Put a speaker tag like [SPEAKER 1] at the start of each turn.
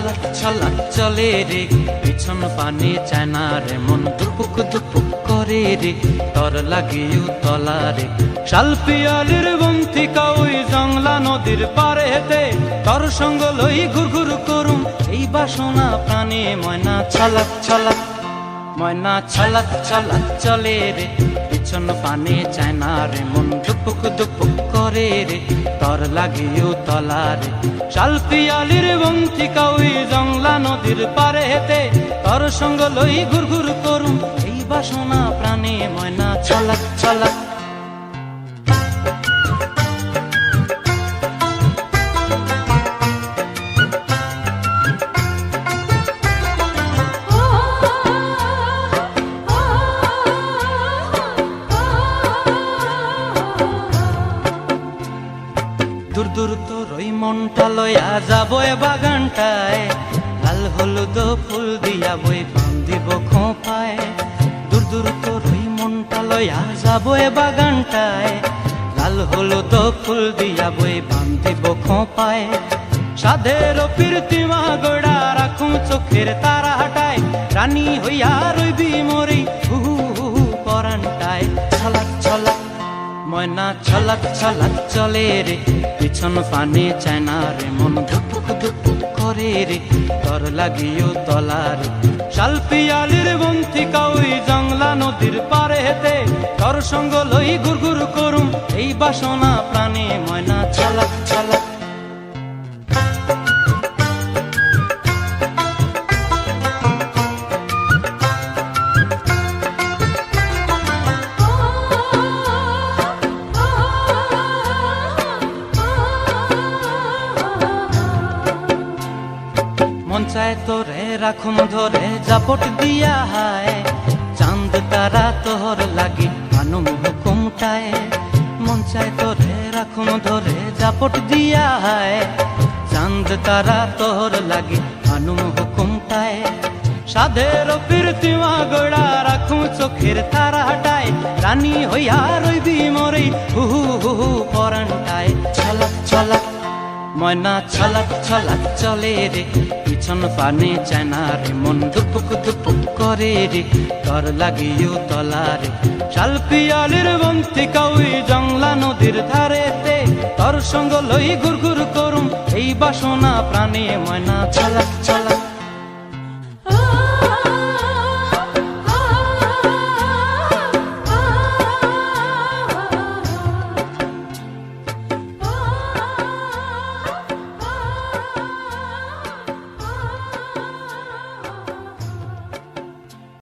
[SPEAKER 1] ছলাক ছলাক চলে রে, পিছন পানে চায় না রে, মন দুপুক দুপুক করে রে, তর লাগিও তলা রে। শালপিয়ালির বন্থিকা ওই জংলা নদীর পারে হেতে, তর সঙ্গ লই ঘুর ঘুর করুম এই বাসনা প্রাণে। ময়না ছলাক ছলাক, ময়না ছলাক ছলাক চলে রে, পিছন পানে চায় না রে, মন দুপুক দুপুক করে রে, তর লাগিও তলা রে। শালপিয়ালির বন্থিকা ওই জংলা নদীর পারে হেতে, তর সঙ্গ লই ঘুর ঘুর করুম এই বাসনা প্রাণে। ময়না ছলাক ছলাক। দূর দূর তোর ওই মনটা লয়া যাবো এ বাগানটায়, লাল হলুদ ফুল দিয়া বই বান্ধিব খোঁপায়। দূর দূর তোর ওই মনটা লয়া যাবো এ বাগানটায়, লাল হলুদ ফুল দিয়া বই বান্ধিব খোঁপায়। সাধের প্রীতিমা গোড়া রাখুম চোখের তারা হাটায়, রানী হইয়া রইবি মরি হু হু পরানটায়। ছলাক ছলাক, ময়না ছলাক ছলাক চলে রে, পিছন পানে চায় না রে, মন দুপুক দুপুক করে রে, তর লাগিও তলা রে। শালপিয়ালির বন্থিকা ওই জংলা নদীর পারে হেতে, তর সঙ্গ লই ঘুর ঘুর করুম এই বাসনা প্রাণে। ময়না ছলাক ছলাক। মন চায় তোরে রাখুম ধরে জাপট দিয়া হায়, চাঁদ তারা তোর লাগি আনুম হুকুমটায়। মন চায় তোরে রাখুম ধরে জাপট দিয়া হায়, চাঁদ তারা তোর লাগি আনুম হুকুমটায়। সাধের প্রীতিমা গোড়া রাখুম চোখের তারা হাটায়, রানী হইয়া রইবি মরি হু হু পরানটায়। ছলাক ছলাক, ময়না ছলাক ছলাক চলে রে, পিছন পানে চায় না রে, মন দুপুক দুপুক করে রে, তর লাগিও তলা রে। শালপিয়ালির বন্থিকা ওই জংলা নদীর ধারেতে, তর সঙ্গ লই ঘুর ঘুর করুম এই বাসনা প্রাণে। ময়না ছলাক ছলাক।